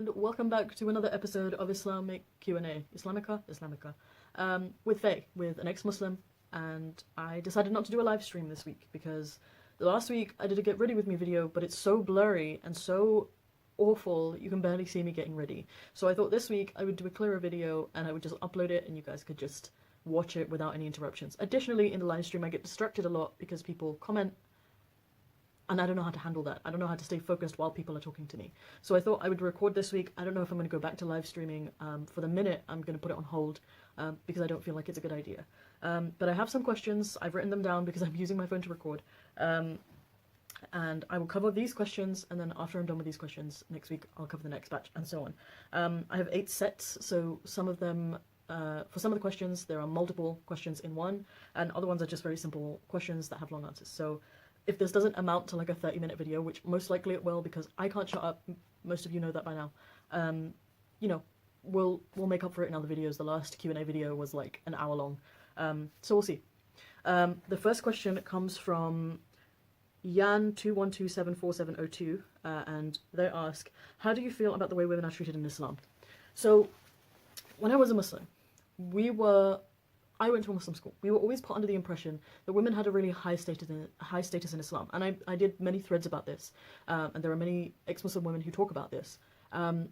and welcome back to another episode of Islamic Q&A, IslamiQA, with Faye, with an ex-Muslim, and I decided not to do a live stream this week because last week I did a get ready with me video, but it's so blurry and so awful that you can barely see me getting ready. So I thought this week I would do a clearer video and I would just upload it and you guys could just watch it without any interruptions. Additionally, in the live stream I get distracted a lot because people comment and I don't know how to handle that. I don't know how to stay focused while people are talking to me. So I thought I would record this week. I don't know if I'm going to go back to live streaming. For the minute, I'm going to put it on hold because I don't feel like it's a good idea. But I have some questions. I've written them down because I'm using my phone to record. And I will cover these questions, and then after I'm done with these questions, next week I'll cover the next batch, and so on. I have 8 sets, so some of them, for some of the questions, there are multiple questions in one, and other ones are just very simple questions that have long answers. So if this doesn't amount to like a 30-minute video, which most likely it will because I can't shut up, most of you know that by now, you know, we'll make up for it in other videos. The last Q&A video was like an hour long, so we'll see. The first question comes from Yan21274702, and they ask, how do you feel about the way women are treated in Islam? So when I was a Muslim, I went to a Muslim school. We were always put under the impression that women had a really high status in Islam, and I did many threads about this, and there are many ex-Muslim women who talk about this.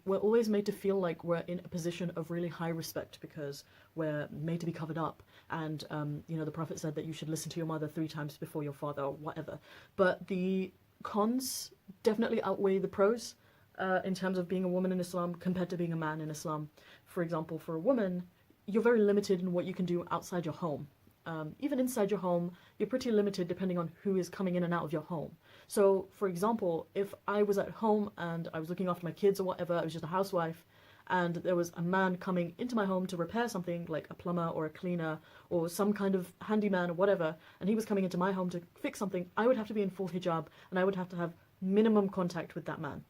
We're always made to feel like we're in a position of really high respect because we're made to be covered up, and you know, the Prophet said that you should listen to your mother 3 times before your father, or whatever. But the cons definitely outweigh the pros in terms of being a woman in Islam compared to being a man in Islam. For example, for a woman, you're very limited in what you can do outside your home. Even inside your home, you're pretty limited depending on who is coming in and out of your home. So, for example, if I was at home and I was looking after my kids or whatever, I was just a housewife, and there was a man coming into my home to repair something, like a plumber or a cleaner or some kind of handyman or whatever, and he was coming into my home to fix something, I would have to be in full hijab, and I would have to have minimum contact with that man.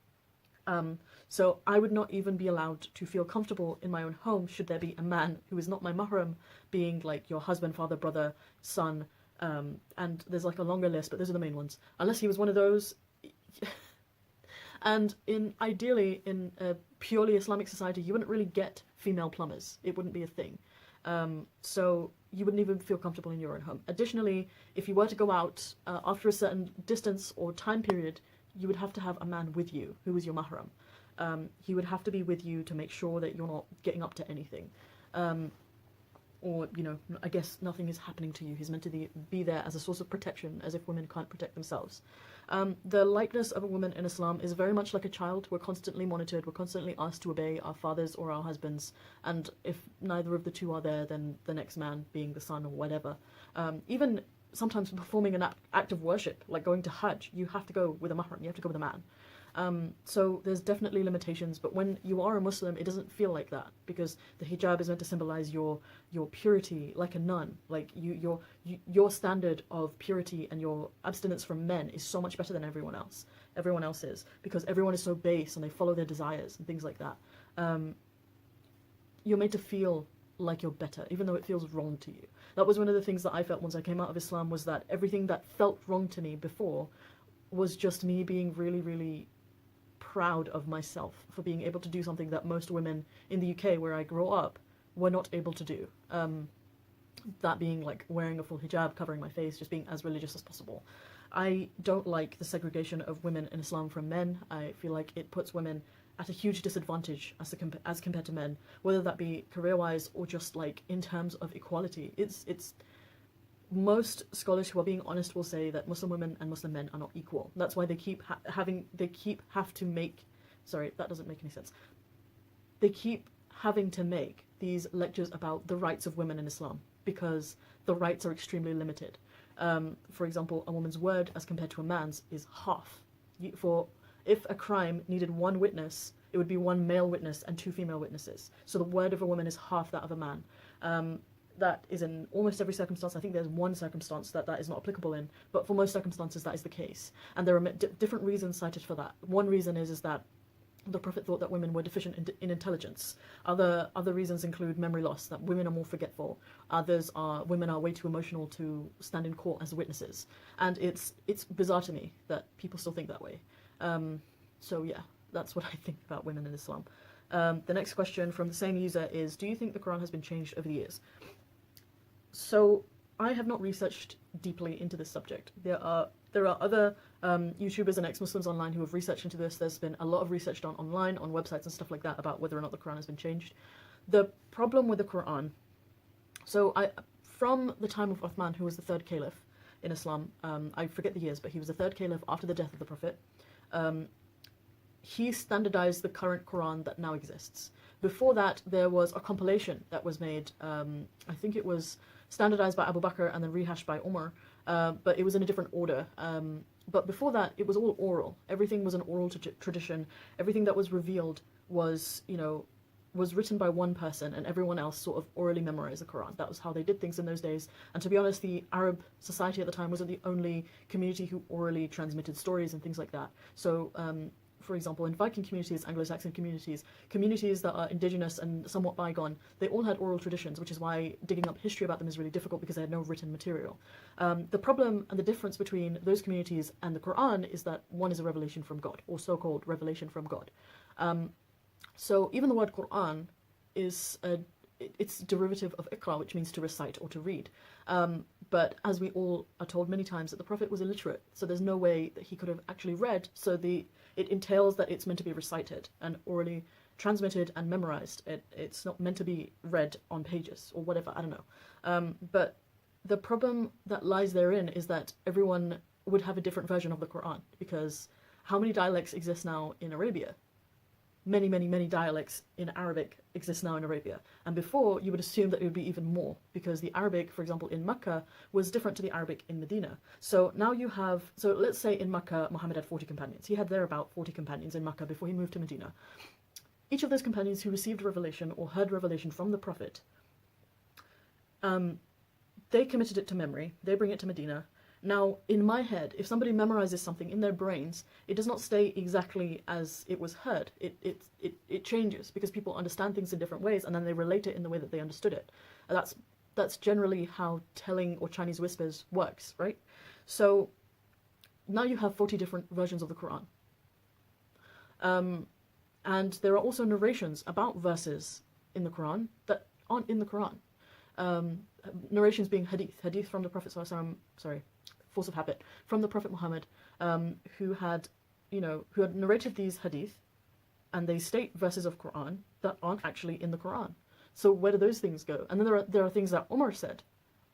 So I would not even be allowed to feel comfortable in my own home should there be a man who is not my mahram, being like your husband, father, brother, son, and there's like a longer list, but those are the main ones. Unless he was one of those. And ideally, in a purely Islamic society, you wouldn't really get female plumbers. It wouldn't be a thing. So you wouldn't even feel comfortable in your own home. Additionally, if you were to go out after a certain distance or time period, you would have to have a man with you who is your mahram. He would have to be with you to make sure that you're not getting up to anything. Or, you know, I guess nothing is happening to you. He's meant to be there as a source of protection, as if women can't protect themselves. The likeness of a woman in Islam is very much like a child. We're constantly monitored. We're constantly asked to obey our fathers or our husbands. And if neither of the two are there, then the next man, being the son or whatever. Even sometimes performing an act of worship, like going to Hajj, you have to go with a mahram, you have to go with a man. So there's definitely limitations, but when you are a Muslim, it doesn't feel like that, because the hijab is meant to symbolize your purity, like a nun. Like your standard of purity and your abstinence from men is so much better than everyone else's, because everyone is so base and they follow their desires and things like that. You're made to feel like you're better, even though it feels wrong to you. That was one of the things that I felt once I came out of Islam, was that everything that felt wrong to me before was just me being really, really proud of myself for being able to do something that most women in the UK, where I grew up, were not able to do. That being like wearing a full hijab, covering my face, just being as religious as possible. I don't like the segregation of women in Islam from men. I feel like it puts women at a huge disadvantage as compared to men, whether that be career-wise or just like in terms of equality. It's most scholars who are being honest will say that Muslim women and Muslim men are not equal. That's why they keep having to make these lectures about the rights of women in Islam, because the rights are extremely limited. For example, a woman's word as compared to a man's is half. If a crime needed 1 witness, it would be 1 male witness and 2 female witnesses. So the word of a woman is half that of a man. That is in almost every circumstance. I think there's one circumstance that is not applicable in, but for most circumstances that is the case. And there are different reasons cited for that. One reason is that the Prophet thought that women were deficient in intelligence. Other reasons include memory loss, that women are more forgetful. Others are women are way too emotional to stand in court as witnesses. And it's bizarre to me that people still think that way. So yeah, that's what I think about women in Islam. The next question from the same user is, do you think the Quran has been changed over the years? So I have not researched deeply into this subject. There are other YouTubers and ex-Muslims online who have researched into this. There's been a lot of research done online on websites and stuff like that about whether or not the Quran has been changed. The problem with the Quran, from the time of Uthman, who was the third caliph in Islam, I forget the years, but he was the third caliph after the death of the Prophet. He standardized the current Quran that now exists. Before that, there was a compilation that was made, I think it was standardized by Abu Bakr and then rehashed by Umar, but it was in a different order. But before that, it was all oral. Everything was an oral tradition. Everything that was revealed was, was written by one person, and everyone else sort of orally memorized the Quran. That was how they did things in those days. And to be honest, the Arab society at the time wasn't the only community who orally transmitted stories and things like that. So, for example, in Viking communities, Anglo-Saxon communities, communities that are indigenous and somewhat bygone, they all had oral traditions, which is why digging up history about them is really difficult because they had no written material. The problem and the difference between those communities and the Quran is that one is a revelation from God, or so-called revelation from God. So even the word Quran is it's derivative of Iqra, which means to recite or to read. But as we all are told many times, that the Prophet was illiterate, so there's no way that he could have actually read, so it entails that it's meant to be recited and orally transmitted and memorized. It's not meant to be read on pages or whatever, I don't know. But the problem that lies therein is that everyone would have a different version of the Quran, because how many dialects exist now in Arabia? Many, many, many dialects in Arabic exist now in Arabia. And before, you would assume that it would be even more, because the Arabic, for example, in Mecca, was different to the Arabic in Medina. So now you have, so let's say in Mecca, Muhammad had 40 companions. He had there about 40 companions in Mecca before he moved to Medina. Each of those companions who received revelation or heard revelation from the Prophet, they committed it to memory. They bring it to Medina. Now, in my head, if somebody memorizes something in their brains, it does not stay exactly as it was heard. It changes, because people understand things in different ways, and then they relate it in the way that they understood it. And that's generally how telling or Chinese whispers works, right? So now you have 40 different versions of the Quran. And there are also narrations about verses in the Quran that aren't in the Quran. Narrations being hadith from the Prophet force of habit, from the Prophet Muhammad, who had narrated these hadith, and they state verses of Quran that aren't actually in the Quran. So where do those things go? And then there are things that Umar said,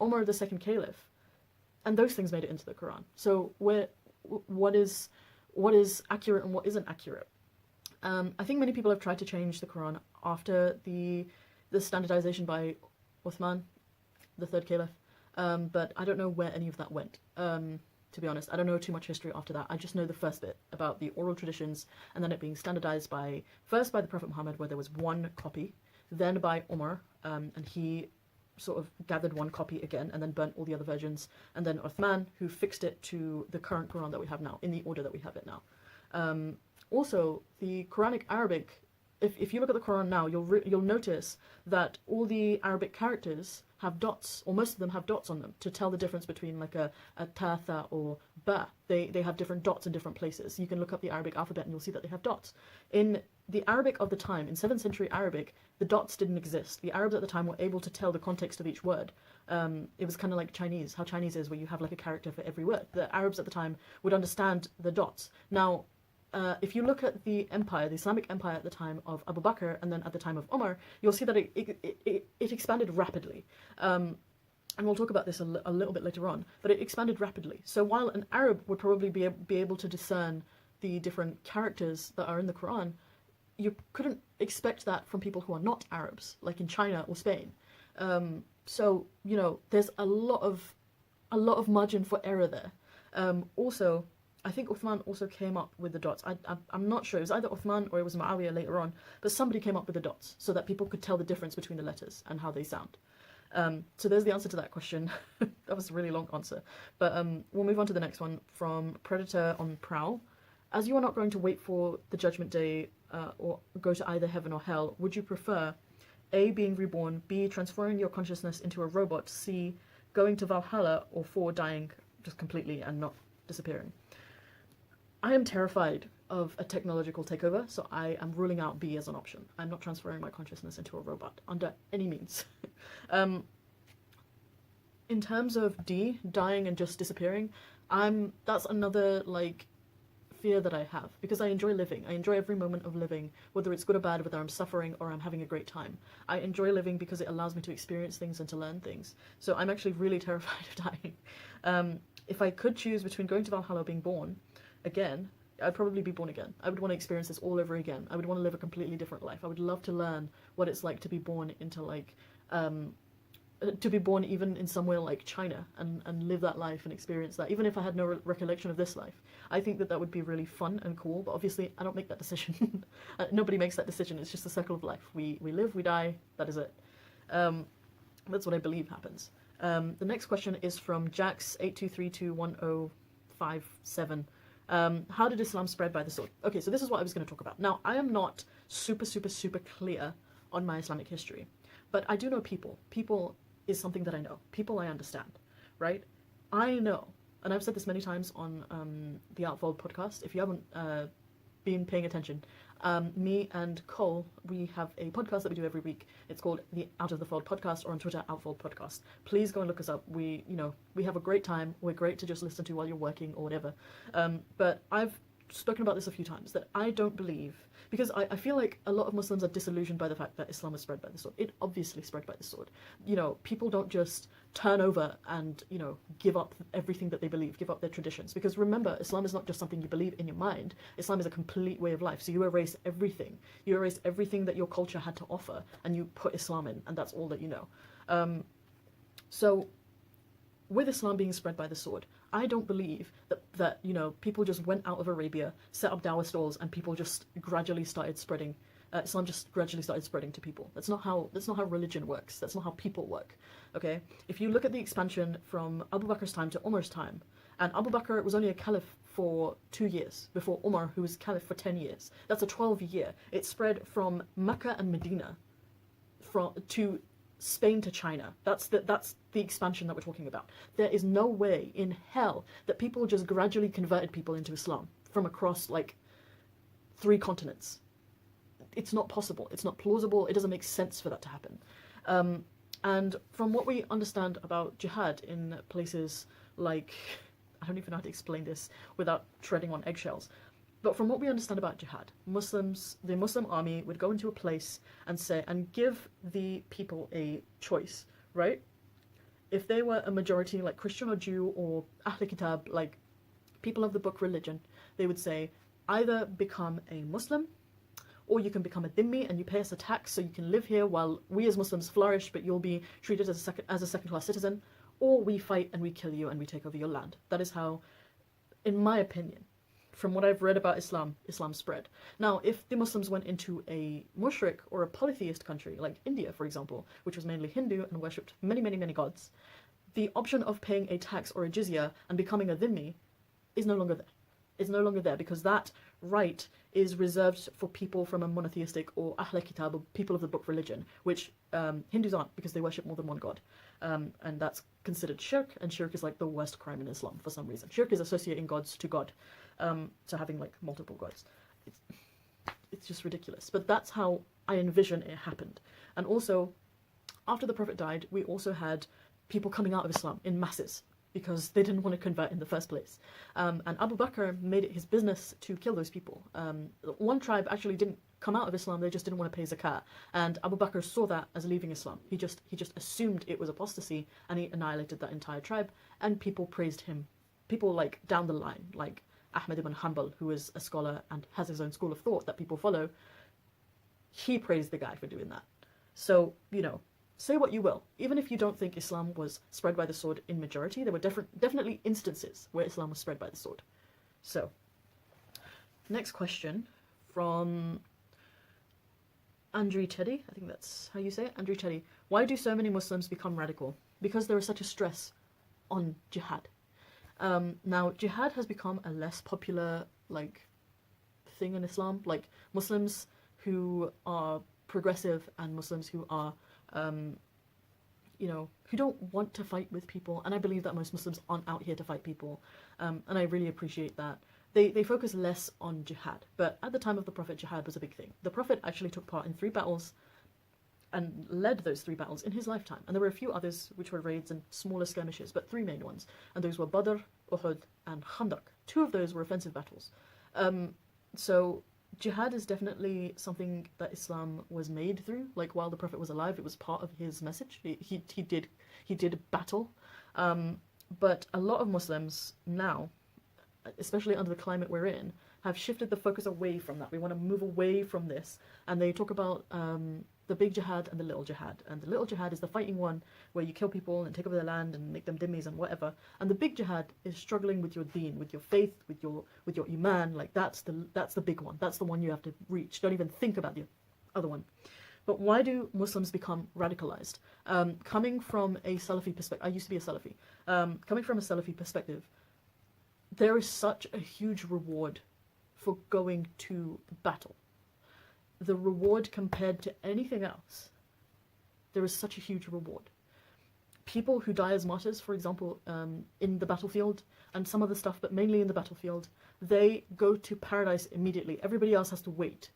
Umar the second caliph, and those things made it into the Quran. So what is accurate and what isn't accurate? I think many people have tried to change the Quran after the standardization by Uthman, the third caliph, but I don't know where any of that went. To be honest, I don't know too much history after that. I just know the first bit about the oral traditions, and then it being standardized first by the Prophet Muhammad, where there was one copy, then by Umar, and he sort of gathered one copy again and then burnt all the other versions, and then Uthman, who fixed it to the current Quran that we have now, in the order that we have it now. Also, the Quranic Arabic, if you look at the Quran now, you'll notice that all the Arabic characters have dots, or most of them have dots on them, to tell the difference between like a ta, tha, or ba. They have different dots in different places. You can look up the Arabic alphabet and you'll see that they have dots. In the Arabic of the time, in 7th century Arabic, the dots didn't exist. The Arabs at the time were able to tell the context of each word. It was kind of like Chinese, how Chinese is, where you have like a character for every word. The Arabs at the time would understand the dots. Now, if you look at the empire, the Islamic empire at the time of Abu Bakr and then at the time of Umar, you'll see that it expanded rapidly. And we'll talk about this a little bit later on, but it expanded rapidly. So while an Arab would probably be able to discern the different characters that are in the Quran, you couldn't expect that from people who are not Arabs, like in China or Spain. So, there's a lot of margin for error there. Also, I think Uthman also came up with the dots. I'm not sure. It was either Uthman or it was Muawiyah later on, but somebody came up with the dots so that people could tell the difference between the letters and how they sound. So there's the answer to that question. That was a really long answer. But we'll move on to the next one from Predator on Prowl. As you are not going to wait for the Judgment Day or go to either heaven or hell, would you prefer A, being reborn, B, transferring your consciousness into a robot, C, going to Valhalla, or 4, dying just completely and not disappearing? I am terrified of a technological takeover, so I am ruling out B as an option. I'm not transferring my consciousness into a robot under any means. In terms of D, dying and just disappearing, that's another like fear that I have, because I enjoy living. I enjoy every moment of living, whether it's good or bad, whether I'm suffering or I'm having a great time. I enjoy living because it allows me to experience things and to learn things. So I'm actually really terrified of dying. If I could choose between going to Valhalla or being born again, I'd probably be born again. I would want to experience this all over again. I would want to live a completely different life. I would love to learn what it's like to be born into like to be born even in somewhere like China and live that life and experience that, even if I had no recollection of this life. I think that would be really fun and cool, but obviously I don't make that decision. Nobody makes that decision. It's just the circle of life. We live, we die, that is it. That's what I believe happens. The next question is from Jax82321057. How did Islam spread by the sword? Okay, so this is what I was going to talk about. Now, I am not super clear on my Islamic history, but I do know people. People is something that I know. People I understand, right? I know, and I've said this many times on the Outfold podcast. If you haven't been paying attention, me and Cole, we have a podcast that we do every week. It's called the Out of the Fold podcast, or on Twitter, Outfold podcast. Please go and look us up. We have a great time. We're great to just listen to while you're working or whatever. But I've spoken about this a few times, that I don't believe, because I feel like a lot of Muslims are disillusioned by the fact that Islam was spread by the sword. It obviously spread by the sword. People don't just turn over and, give up everything that they believe, give up their traditions. Because remember, Islam is not just something you believe in your mind. Islam is a complete way of life. So you erase everything. You erase everything that your culture had to offer, and you put Islam in, and that's all that you know. So with Islam being spread by the sword, I don't believe that people just went out of Arabia, set up Dawah stalls, and people just gradually started spreading. Islam just gradually started spreading to people. That's not how religion works. That's not how people work. Okay? If you look at the expansion from Abu Bakr's time to Umar's time, and Abu Bakr was only a caliph for 2 years before Umar, who was caliph for 10 years. That's a 12-year. It spread from Mecca and Medina to Spain to China. That's the expansion that we're talking about. There is no way in hell that people just gradually converted people into Islam from across like 3 continents. It's not possible. It's not plausible. It doesn't make sense for that to happen. And from what we understand about jihad in places like, I don't even know how to explain this without treading on eggshells. But from what we understand about jihad, the Muslim army would go into a place and give the people a choice, right? If they were a majority like Christian or Jew or Ahl Kitab, like people of the book religion, they would say either become a Muslim, or you can become a dhimmi and you pay us a tax so you can live here while we as Muslims flourish, but you'll be treated as a second-class citizen, or we fight and we kill you and we take over your land. That is how, in my opinion, from what I've read about Islam spread. Now, if the Muslims went into a mushrik or a polytheist country, like India, for example, which was mainly Hindu and worshipped many, many, many gods, the option of paying a tax or a jizya and becoming a dhimmi is no longer there. It's no longer there, because that right is reserved for people from a monotheistic or Ahl Kitab, or people of the book religion, which Hindus aren't, because they worship more than one god. And that's considered shirk, and shirk is like the worst crime in Islam for some reason. Shirk is associating gods to God, so having like multiple gods. It's just ridiculous. But that's how I envision it happened. And also, after the Prophet died, we also had people coming out of Islam in masses, because they didn't want to convert in the first place. And Abu Bakr made it his business to kill those people. One tribe actually didn't come out of Islam, they just didn't want to pay zakat. And Abu Bakr saw that as leaving Islam. He just assumed it was apostasy, and he annihilated that entire tribe, and people praised him. People like down the line, like Ahmed ibn Hanbal, who is a scholar and has his own school of thought that people follow, he praised the guy for doing that. So, say what you will. Even if you don't think Islam was spread by the sword in majority, there were definitely instances where Islam was spread by the sword. So, next question from Andrew Teddy. I think that's how you say it. Andrew Teddy. Why do so many Muslims become radical? Because there is such a stress on jihad. Now, jihad has become a less popular thing in Islam. Like, Muslims who are progressive and Muslims who are who don't want to fight with people, and I believe that most Muslims aren't out here to fight people, and I really appreciate that. they focus less on jihad. But at the time of the Prophet, jihad was a big thing. The Prophet actually took part in 3 battles and led those 3 battles in his lifetime. And there were a few others which were raids and smaller skirmishes, but 3 main ones. And those were Badr, Uhud, and Khandaq. 2 of those were offensive battles. So jihad is definitely something that Islam was made through. Like, while the Prophet was alive, it was part of his message. He did battle. But a lot of Muslims now, especially under the climate we're in, have shifted the focus away from that. We want to move away from this. And they talk about the big jihad and the little jihad. And the little jihad is the fighting one where you kill people and take over their land and make them dhimmis and whatever. And the big jihad is struggling with your deen, with your faith, with your iman. Like, that's the big one. That's the one you have to reach. Don't even think about the other one. But why do Muslims become radicalized? Coming from a Salafi perspective, I used to be a Salafi. Coming from a Salafi perspective, there is such a huge reward for going to battle. The reward compared to anything else, there is such a huge reward. People who die as martyrs, for example, in the battlefield and some other stuff, but mainly in the battlefield, they go to paradise immediately. Everybody else has to wait.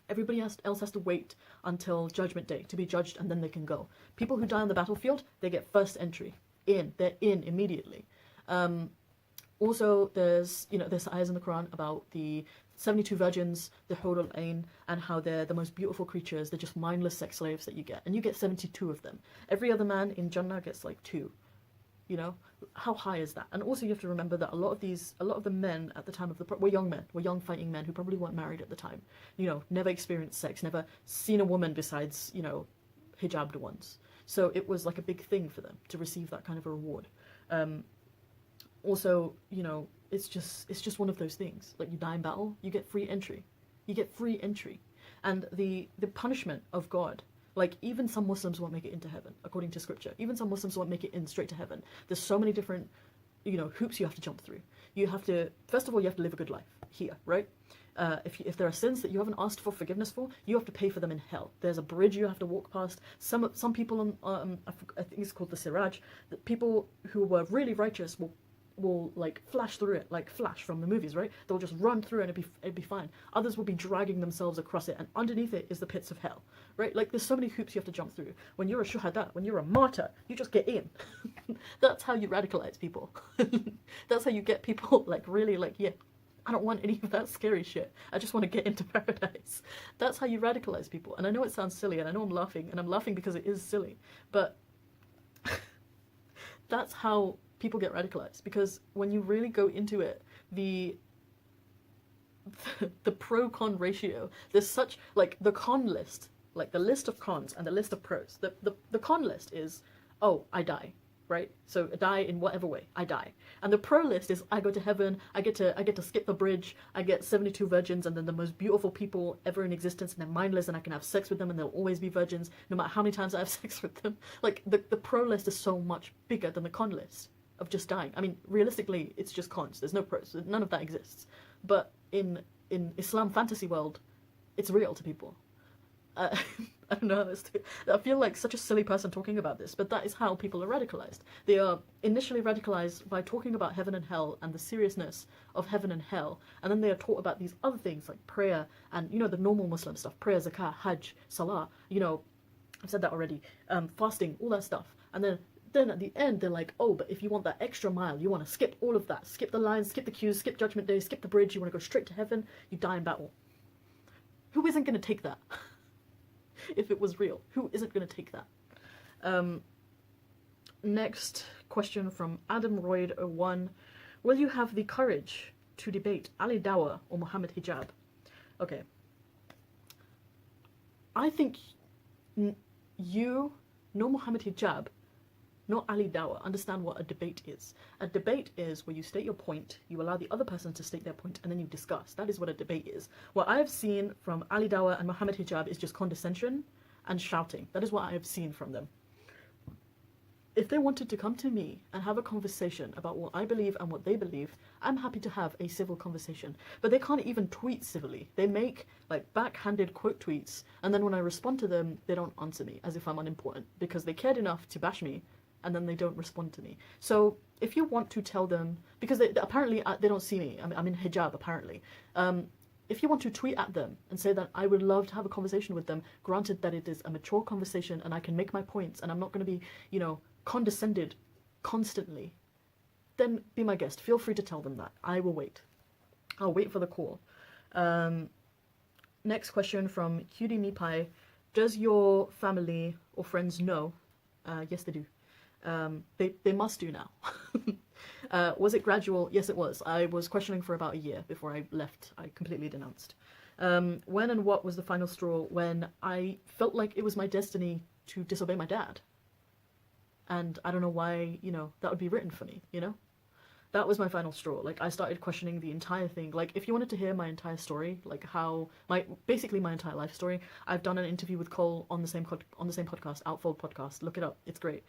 Everybody else has to wait until Judgment Day to be judged, and then they can go. People who die on the battlefield, they get first entry in. They're in immediately. Also, there's ayahs in the Quran about the 72 virgins, the Hur al-Ain, and how they're the most beautiful creatures. They're just mindless sex slaves that you get, and you get 72 of them. Every other man in Jannah gets like 2. You know, how high is that? And also you have to remember that a lot of the men at the time of the were young men, were young fighting men who probably weren't married at the time. You know, never experienced sex, never seen a woman besides, hijabbed ones. So it was like a big thing for them to receive that kind of a reward. Also, it's just one of those things. Like, you die in battle, you get free entry. You get free entry. And the punishment of God, like, even some Muslims won't make it into heaven, according to scripture. Even some Muslims won't make it in straight to heaven. There's so many different, hoops you have to jump through. You have to, first of all, you have to live a good life here, right? If there are sins that you haven't asked for forgiveness for, you have to pay for them in hell. There's a bridge you have to walk past. Some people on, I think it's called the Siraj, that people who were really righteous will like flash through it, like Flash from the movies, right? They'll just run through it and it'd be fine. Others will be dragging themselves across it, and underneath it is the pits of hell, right? Like, there's so many hoops you have to jump through. When you're a shuhada, when you're a martyr, you just get in. That's how you radicalize people. That's how you get people like really like, yeah, I don't want any of that scary shit. I just want to get into paradise. That's how you radicalize people. And I know it sounds silly, and I know I'm laughing, and I'm laughing because it is silly, but that's how people get radicalized. Because when you really go into it, the pro-con ratio, there's such, like, the con list, like the list of cons and the list of pros. The con list is, oh, I die, right? So I die in whatever way, I die. And the pro list is, I go to heaven, I get to skip the bridge, I get 72 virgins, and then the most beautiful people ever in existence, and they're mindless, and I can have sex with them, and they'll always be virgins, no matter how many times I have sex with them. Like, the pro list is so much bigger than the con list of just dying. I mean, realistically, it's just cons. There's no pros. None of that exists. But in Islam fantasy world, it's real to people. I don't know. I feel like such a silly person talking about this, but that is how people are radicalized. They are initially radicalized by talking about heaven and hell and the seriousness of heaven and hell, and then they are taught about these other things like prayer and, the normal Muslim stuff, prayer, zakah, hajj, salah, I've said that already, fasting, all that stuff. And then at the end, they're like, oh, but if you want that extra mile, you want to skip all of that, skip the lines, skip the queues, skip Judgment Day, skip the bridge, you want to go straight to heaven, you die in battle. Who isn't going to take that? If it was real, who isn't going to take that? Next question from Adam Royd01. Will you have the courage to debate Ali Dawah or Mohammed Hijab? Okay. I think you, no Mohammed Hijab, not Ali Dawah, understand what a debate is. A debate is where you state your point, you allow the other person to state their point, and then you discuss. That is what a debate is. What I have seen from Ali Dawah and Mohammed Hijab is just condescension and shouting. That is what I have seen from them. If they wanted to come to me and have a conversation about what I believe and what they believe, I'm happy to have a civil conversation. But they can't even tweet civilly. They make like backhanded quote tweets, and then when I respond to them, they don't answer me as if I'm unimportant, because they cared enough to bash me and then they don't respond to me. So if you want to tell them, because apparently they don't see me, I'm in hijab apparently. If you want to tweet at them and say that I would love to have a conversation with them, granted that it is a mature conversation and I can make my points and I'm not going to be, you know, condescended constantly, then be my guest. Feel free to tell them that. I will wait. I'll wait for the call. Next question from Cutie Me Pie. Does your family or friends know? Yes, they do. They must do now. Was it gradual? Yes, it was. I was questioning for about a year before I left. I completely denounced. When and what was the final straw when I felt like it was my destiny to disobey my dad? And I don't know why, you know, that would be written for me, you know? That was my final straw. Like, I started questioning the entire thing. Like, if you wanted to hear my entire story, like how basically my entire life story, I've done an interview with Cole on the same podcast, Outfold podcast. Look it up. It's great.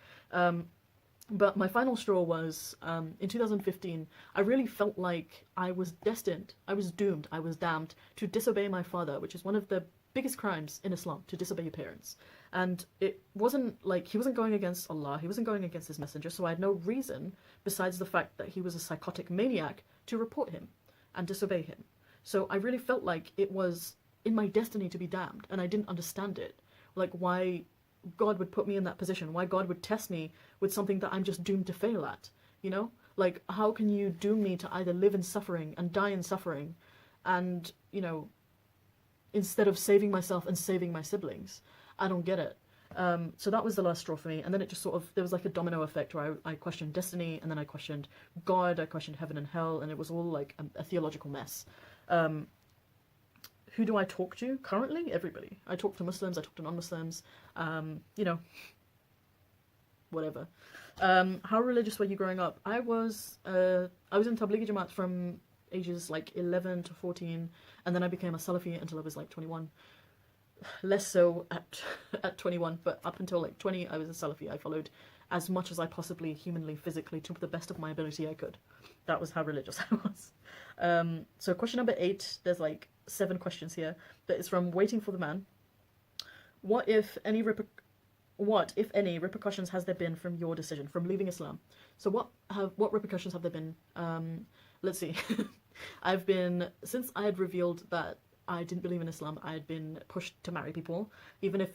But my final straw was, in 2015, I really felt like I was destined, I was doomed, I was damned to disobey my father, which is one of the biggest crimes in Islam, to disobey your parents. And it wasn't like, he wasn't going against Allah, he wasn't going against his messenger, so I had no reason, besides the fact that he was a psychotic maniac, to report him and disobey him. So I really felt like it was in my destiny to be damned, and I didn't understand it. Like, why God would put me in that position, why God would test me with something that I'm just doomed to fail at, you know? Like, how can you doom me to either live in suffering and die in suffering and, you know, instead of saving myself and saving my siblings? I don't get it. So that was the last straw for me, and then it just sort of, there was like a domino effect where I questioned destiny, and then I questioned God, I questioned heaven and hell, and it was all like a theological mess. Who do I talk to currently? Everybody. I talk to Muslims, I talk to non-Muslims, you know, whatever. How religious were you growing up? I was in Tablighi Jamaat from ages like 11 to 14, and then I became a Salafi until I was like 21. Less so at 21, but up until like 20, I was a Salafi. I followed as much as I possibly, humanly, physically, to the best of my ability I could. That was how religious I was. So question number 8, there's like 7 questions here. That is from Waiting for the Man. What, if any, repercussions has there been from your decision, from leaving Islam? So what repercussions have there been? Let's see. Since I had revealed that I didn't believe in Islam, I had been pushed to marry people, even if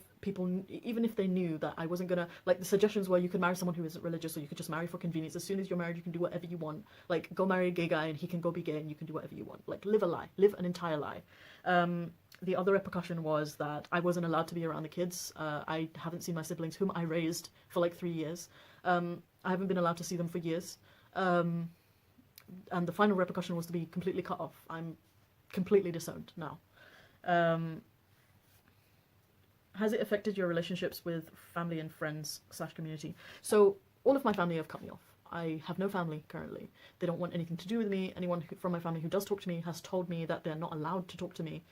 they knew that I wasn't gonna, like, the suggestions were you could marry someone who isn't religious, or you could just marry for convenience. As soon as you're married, you can do whatever you want. Like, go marry a gay guy and he can go be gay and you can do whatever you want. Like, live a lie, live an entire lie. The other repercussion was that I wasn't allowed to be around the kids. I haven't seen my siblings, whom I raised for like 3 years. I haven't been allowed to see them for years. And the final repercussion was to be completely cut off. I'm completely disowned now. Has it affected your relationships with family and friends / community? So all of my family have cut me off. I have no family currently. They don't want anything to do with me. Anyone from my family who does talk to me has told me that they're not allowed to talk to me.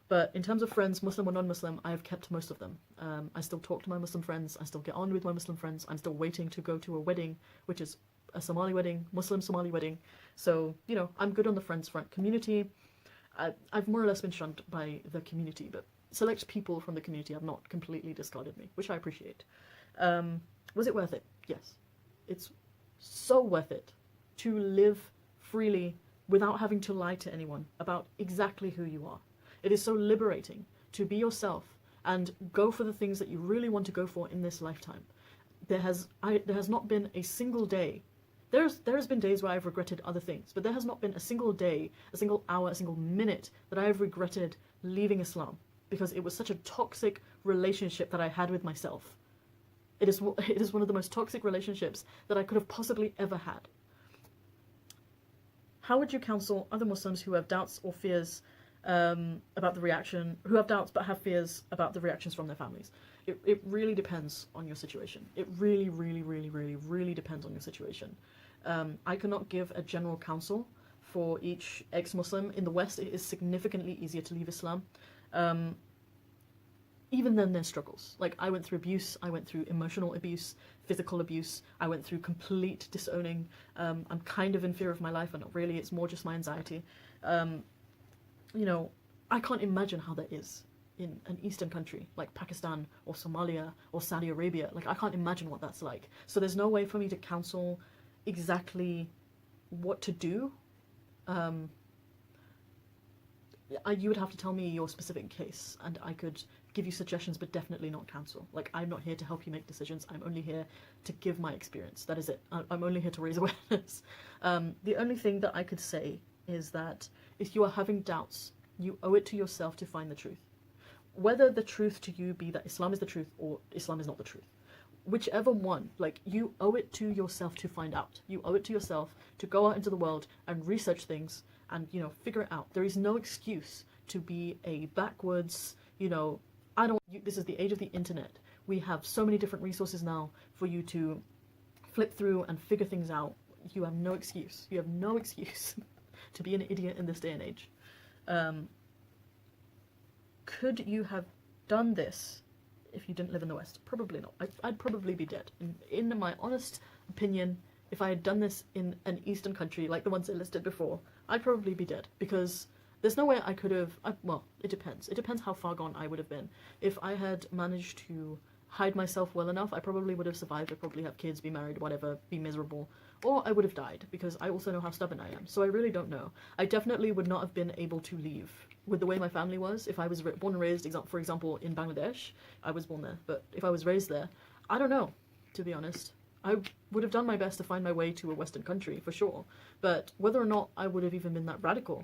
But in terms of friends, Muslim or non-Muslim, I have kept most of them. I still talk to my Muslim friends. I still get on with my Muslim friends. I'm still waiting to go to a wedding, which is a Somali wedding, Muslim Somali wedding. So, you know, I'm good on the friends front. Community, I've more or less been shunned by the community, but select people from the community have not completely discarded me, which I appreciate. Was it worth it? Yes. It's so worth it to live freely without having to lie to anyone about exactly who you are. It is so liberating to be yourself and go for the things that you really want to go for in this lifetime. There has not been a single day. There has been days where I've regretted other things, but there has not been a single day, a single hour, a single minute that I have regretted leaving Islam, because it was such a toxic relationship that I had with myself. It is one of the most toxic relationships that I could have possibly ever had. How would you counsel other Muslims who have doubts or fears about the reaction, who have doubts but have fears about the reactions from their families? It really depends on your situation. It really, really, really, really, really depends on your situation. I cannot give a general counsel for each ex-Muslim. In the West, it is significantly easier to leave Islam. Even then, there's struggles. Like, I went through abuse, I went through emotional abuse, physical abuse, I went through complete disowning. I'm kind of in fear of my life, but not really, it's more just my anxiety. You know, I can't imagine how that is. in an Eastern country like Pakistan or Somalia or Saudi Arabia. Like, I can't imagine what that's like. So there's no way for me to counsel exactly what to do. You would have to tell me your specific case, and I could give you suggestions, but definitely not counsel. Like, I'm not here to help you make decisions. I'm only here to give my experience. That is it. I'm only here to raise awareness. The only thing that I could say is that if you are having doubts, you owe it to yourself to find the truth. Whether the truth to you be that Islam is the truth or Islam is not the truth. Whichever one, like, you owe it to yourself to find out. You owe it to yourself to go out into the world and research things and, you know, figure it out. There is no excuse to be a backwards, you know, this is the age of the internet. We have so many different resources now for you to flip through and figure things out. You have no excuse. You have no excuse to be an idiot in this day and age. Could you have done this if you didn't live in the West? Probably not. I'd probably be dead. In my honest opinion, if I had done this in an Eastern country like the ones I listed before, I'd probably be dead, because there's no way I could have... well, it depends. It depends how far gone I would have been. If I had managed to hide myself well enough, I probably would have survived. I'd probably have kids, be married, whatever, be miserable. Or I would have died, because I also know how stubborn I am. So I really don't know. I definitely would not have been able to leave with the way my family was. If I was born and raised, for example, in Bangladesh, I was born there, but if I was raised there, I don't know, to be honest. I would have done my best to find my way to a Western country, for sure. But whether or not I would have even been that radical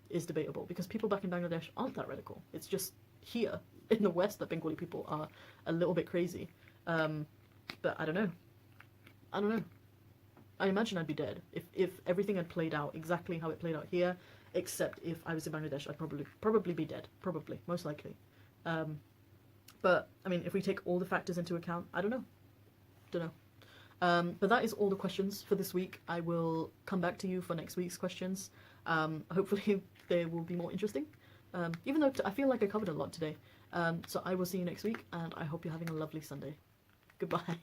is debatable, because people back in Bangladesh aren't that radical. It's just here in the West that Bengali people are a little bit crazy. But I don't know. I don't know. I imagine I'd be dead if everything had played out exactly how it played out here, except if I was in Bangladesh, I'd probably be dead. Probably, most likely. But I mean, if we take all the factors into account, I don't know. But that is all the questions for this week. I will come back to you for next week's questions. Hopefully they will be more interesting. Even though I feel like I covered a lot today. So I will see you next week, and I hope you're having a lovely Sunday. Goodbye.